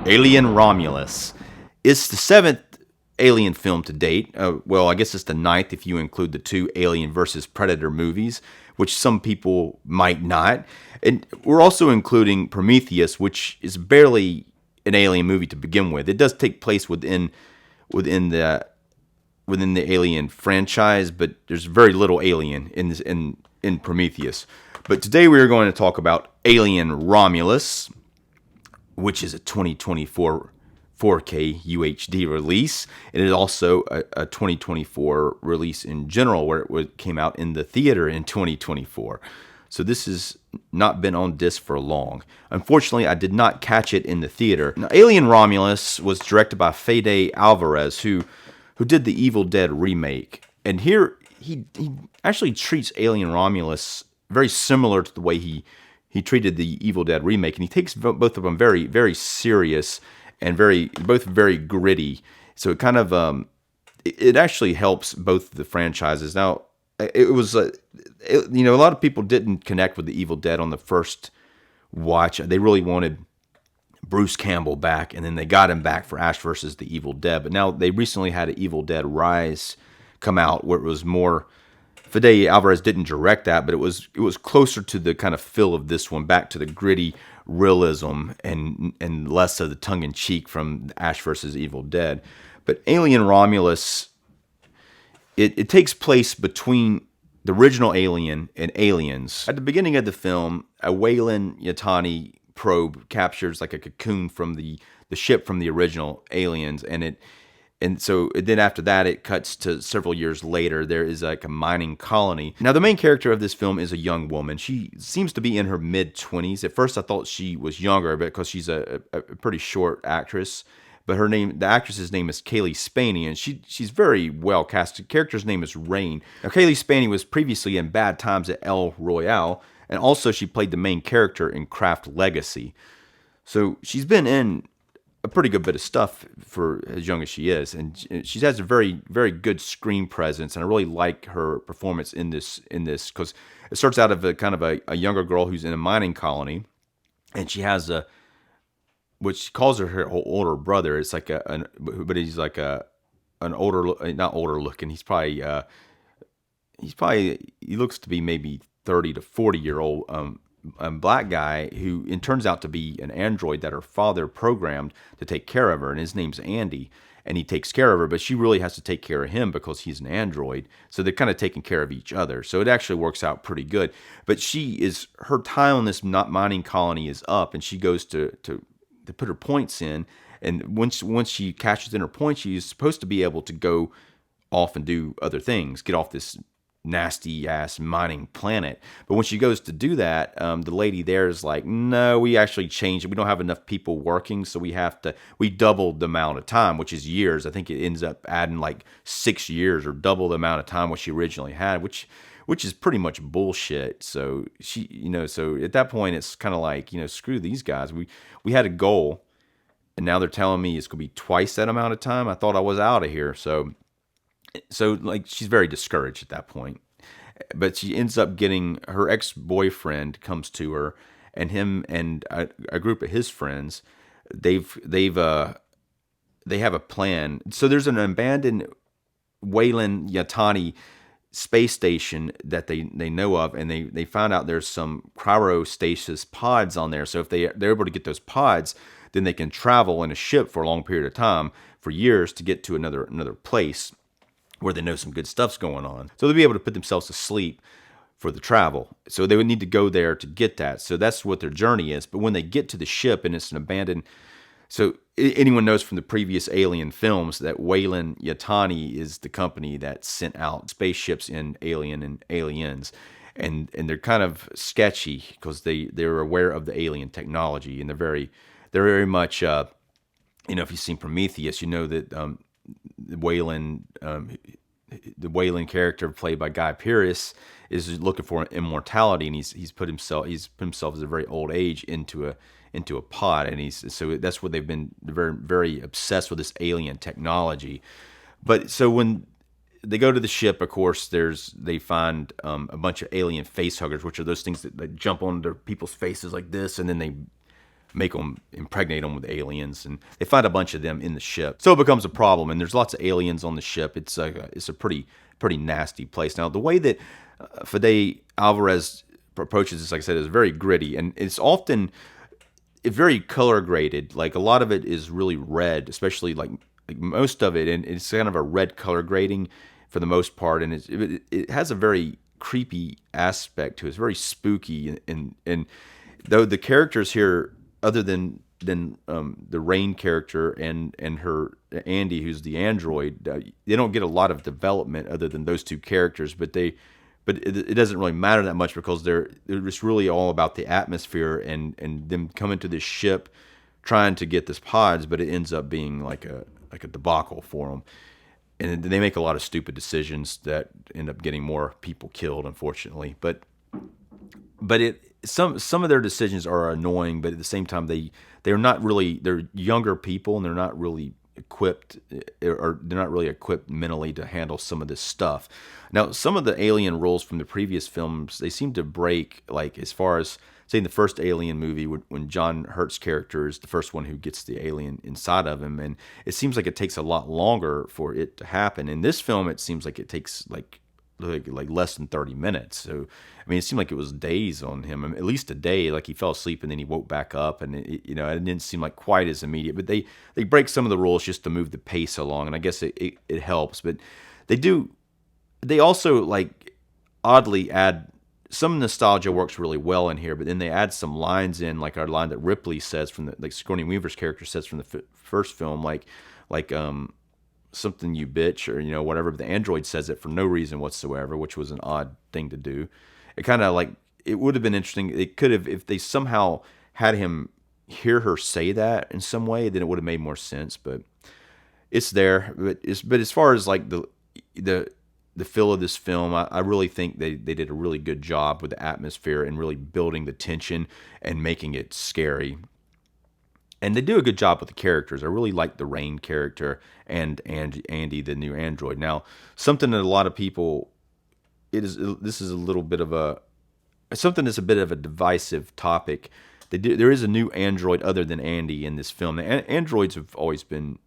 Alien Romulus. It's the seventh Alien film to date. Well, I guess it's the ninth if you include the two Alien versus Predator movies, which some people might not. And we're also including Prometheus, which is barely an Alien movie to begin with. It does take place within the Alien franchise, but there's very little Alien in Prometheus. But today we are going to talk about Alien Romulus, which is a 2024 4K UHD release. It is also a 2024 release in general, where it came out in the theater in 2024. So this has not been on disc for long. Unfortunately, I did not catch it in the theater. Now, Alien Romulus was directed by Fede Alvarez, who did the Evil Dead remake. And here he actually treats Alien Romulus very similar to the way he treated the Evil Dead remake, and he takes both of them very, very serious and both very gritty. So it kind of it actually helps both the franchises. Now, it was a lot of people didn't connect with the Evil Dead on the first watch. They really wanted Bruce Campbell back, and then they got him back for Ash versus the Evil Dead. But now they recently had an Evil Dead Rise come out, where it was more. Fede Alvarez didn't direct that, but it was closer to the kind of feel of this one, back to the gritty realism and less of the tongue-in-cheek from Ash vs. Evil Dead. But Alien Romulus, it takes place between the original Alien and Aliens. At the beginning of the film, a Weyland-Yutani probe captures like a cocoon from the ship from the original Aliens, and so then after that, it cuts to several years later. There is like a mining colony. Now, the main character of this film is a young woman. She seems to be in her mid-20s. At first, I thought she was younger, because she's a pretty short actress. But the actress's name is Kaylee Spaney, and she's very well cast. The character's name is Rain. Now, Kaylee Spaney was previously in Bad Times at El Royale, and also she played the main character in Craft Legacy. So she's been in a pretty good bit of stuff for as young as she is, and she has a very, very good screen presence, and I really like her performance in this because it starts out of a younger girl who's in a mining colony, and she has what she calls her older brother. It's like but he's like an older, not older looking. He looks to be maybe 30 to 40-year-old black guy who turns out to be an android that her father programmed to take care of her, and his name's Andy, and he takes care of her, but she really has to take care of him because he's an android. So they're kind of taking care of each other. So it actually works out pretty good. But her time on this mining colony is up, and she goes to put her points in, and once she cashes in her points, she's supposed to be able to go off and do other things, get off this nasty ass mining planet. But when she goes to do that, the lady there is like, no, we actually changed it. We don't have enough people working, so we doubled the amount of time, which is years. I think it ends up adding like 6 years, or double the amount of time what she originally had, which is pretty much bullshit. So so at that point it's kind of like, screw these guys. We had a goal, and now they're telling me it's gonna be twice that amount of time. I thought I was out of here. So like, she's very discouraged at that point. But she ends up getting, her ex-boyfriend comes to her, and him and a group of his friends, they have a plan. So there's an abandoned Weyland-Yutani space station that they know of, and they found out there's some cryostasis pods on there. So if they're able to get those pods, then they can travel in a ship for a long period of time, for years, to get to another place where they know some good stuff's going on. So they'll be able to put themselves to sleep for the travel. So they would need to go there to get that. So that's what their journey is. But when they get to the ship, and it's an abandoned... So anyone knows from the previous Alien films that Weyland-Yutani is the company that sent out spaceships in Alien and Aliens. And they're kind of sketchy because they're aware of the alien technology, and they're very much... if you've seen Prometheus, you know that... the Weyland character played by Guy Pearce is looking for immortality, and he's put himself at a very old age into a pod, and so that's what they've been very, very obsessed with, this alien technology. But so when they go to the ship, of course, they find a bunch of alien face huggers, which are those things that jump onto people's faces like this, and then they make them, impregnate them with aliens, and they find a bunch of them in the ship. So it becomes a problem, and there's lots of aliens on the ship. It's a pretty nasty place. Now, the way that Fede Alvarez approaches this, like I said, is very gritty, and it's often very color graded. Like a lot of it is really red, especially like most of it, and it's kind of a red color grading for the most part, and it has a very creepy aspect to it. It's very spooky, and though the characters here, other than the Rain character and her Andy, who's the android, they don't get a lot of development other than those two characters, but it doesn't really matter that much because they're just really all about the atmosphere and them coming to this ship trying to get this pods, but it ends up being like a debacle for them. And they make a lot of stupid decisions that end up getting more people killed, unfortunately. But some of their decisions are annoying, but at the same time they're not really, they're younger people and they're not really equipped, or they're not really equipped mentally to handle some of this stuff. Now, some of the alien roles from the previous films, they seem to break, like as far as say in the first Alien movie, when John Hurt's character is the first one who gets the alien inside of him, and it seems like it takes a lot longer for it to happen. In this film, it seems like it takes like less than 30 minutes. So, I mean, it seemed like it was days on him, at least a day. Like he fell asleep and then he woke back up, and it didn't seem like quite as immediate. But they break some of the rules just to move the pace along, and I guess it helps. But they also like oddly add some nostalgia works really well in here, but then they add some lines in, like our line that Ripley says from like Sigourney Weaver's character says from the first film, like something you bitch, or whatever. But the android says it for no reason whatsoever, which was an odd thing to do. It kind of like, it would have been interesting. It could have, if they somehow had him hear her say that in some way, then it would have made more sense. But it's there. But as far as like the feel of this film, I really think they did a really good job with the atmosphere and really building the tension and making it scary. And they do a good job with the characters. I really like the Rain character and Andy, the new android. Now, something that a lot of people, this is a little bit of something that's a bit of a divisive topic. There is a new android other than Andy in this film. Androids have always been,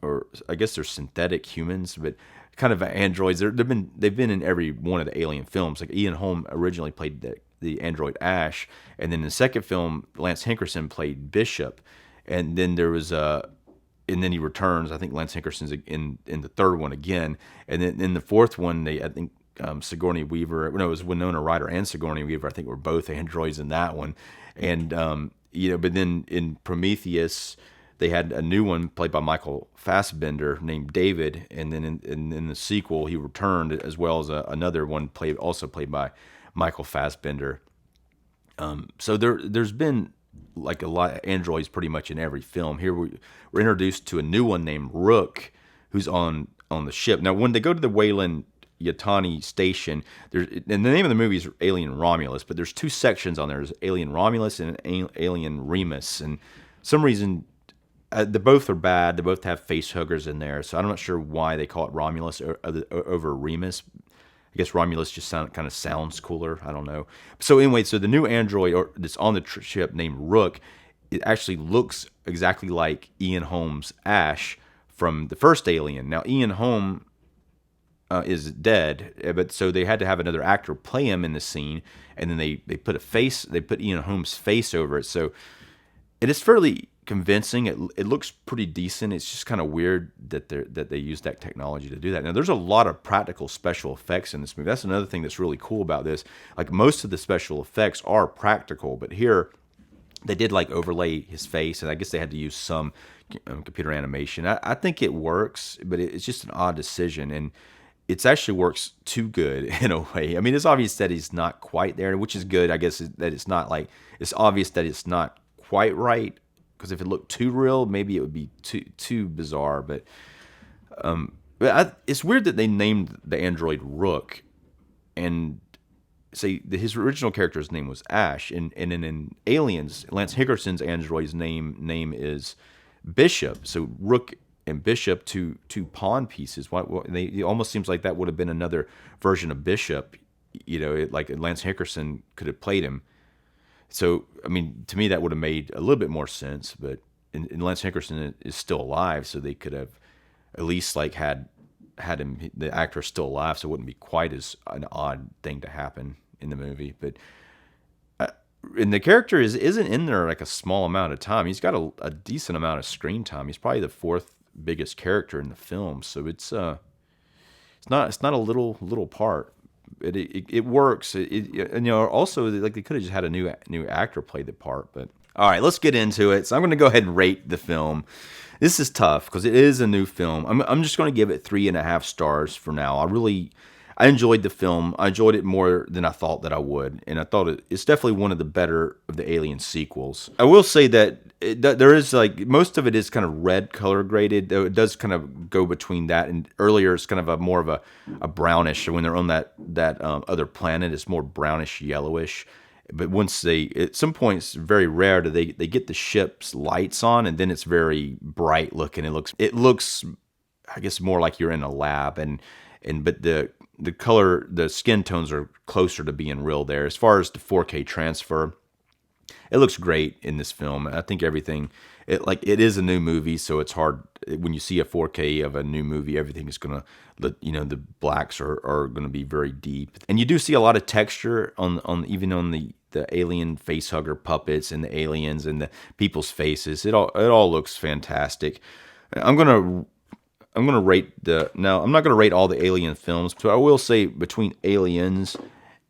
or I guess they're synthetic humans, but kind of androids. They've been in every one of the Alien films. Like Ian Holm originally played the android Ash, and then in the second film, Lance Henriksen played Bishop, and then and then he returns. I think Lance Henriksen's in the third one again, and then in the fourth one, I think Sigourney Weaver. No, it was Winona Ryder and Sigourney Weaver. I think were both androids in that one, and but then in Prometheus, they had a new one played by Michael Fassbender named David, and then in the sequel he returned, as well as another one also played by Michael Fassbender. So there's been like a lot of androids pretty much in every film. Here we're introduced to a new one named Rook, who's on the ship. Now, when they go to the Weyland Yutani station, and the name of the movie is Alien Romulus, but there's two sections on there. There's Alien Romulus and Alien Remus, and for some reason they both are bad. They both have face huggers in there, so I'm not sure why they call it Romulus over Remus. I guess Romulus just kind of sounds cooler. I don't know. So anyway, so the new android that's on the ship named Rook, it actually looks exactly like Ian Holm's Ash from the first Alien. Now Ian Holm is dead, but so they had to have another actor play him in the scene, and then they put Ian Holm's face over it. So it is fairly convincing. It looks pretty decent. It's just kind of weird that they use that technology to do that. Now, there's a lot of practical special effects in this movie. That's another thing that's really cool about this. Like most of the special effects are practical, but here they did like overlay his face, and I guess they had to use some computer animation. I think it works, but it's just an odd decision, and it actually works too good in a way. I mean, it's obvious that he's not quite there, which is good. I guess that it's not like, it's obvious that it's not quite right. Because if it looked too real, maybe it would be too bizarre. But it's weird that they named the android Rook, and say his original character's name was Ash, and in Aliens, Lance Henriksen's android's name is Bishop. So Rook and Bishop, two pawn pieces. It almost seems like that would have been another version of Bishop. Like Lance Henriksen could have played him. So, I mean, to me, that would have made a little bit more sense. But and Lance Henriksen is still alive, so they could have at least like had him, the actor, still alive, so it wouldn't be quite as an odd thing to happen in the movie. But and the character isn't in there like a small amount of time. He's got a decent amount of screen time. He's probably the fourth biggest character in the film, so it's not a little part. It works. And also like they could have just had a new actor play the part. But all right, let's get into it. So I'm going to go ahead and rate the film. This is tough because it is a new film. I'm just going to give it 3.5 stars for now. I enjoyed the film. I enjoyed it more than I thought that I would, and I thought it's definitely one of the better of the Alien sequels. I will say that there is like most of it is kind of red color graded, though it does kind of go between that and earlier it's kind of more of a brownish. So when they're on that other planet, it's more brownish yellowish. But once at some point, it's very rare that they get the ship's lights on, and then it's very bright looking. It looks, I guess, more like you're in a lab, but the color, the skin tones are closer to being real there. As far as the 4K transfer, it looks great in this film. I think everything, it is a new movie, so it's hard when you see a 4K of a new movie. Everything is gonna, the blacks are gonna be very deep, and you do see a lot of texture on even on the alien facehugger puppets and the aliens and the people's faces. It all looks fantastic. I'm gonna rate now. I'm not gonna rate all the Alien films, but I will say between Aliens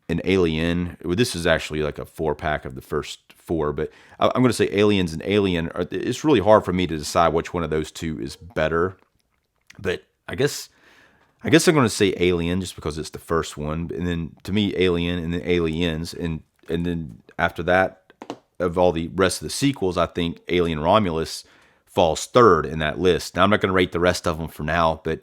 and Alien, this is actually like a 4-pack of the first 4. But I'm gonna say Aliens and Alien. It's really hard for me to decide which one of those two is better. But I guess I'm gonna say Alien just because it's the first one, and then to me Alien, and then Aliens, and then after that, of all the rest of the sequels, I think Alien Romulus falls third in that list. Now, I'm not going to rate the rest of them for now, but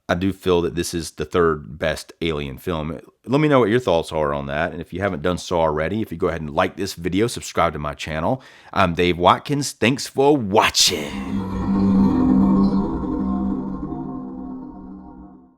I do feel that this is the third best Alien film. Let me know what your thoughts are on that. And if you haven't done so already, if you go ahead and like this video, subscribe to my channel. I'm Dave Watkins. Thanks for watching.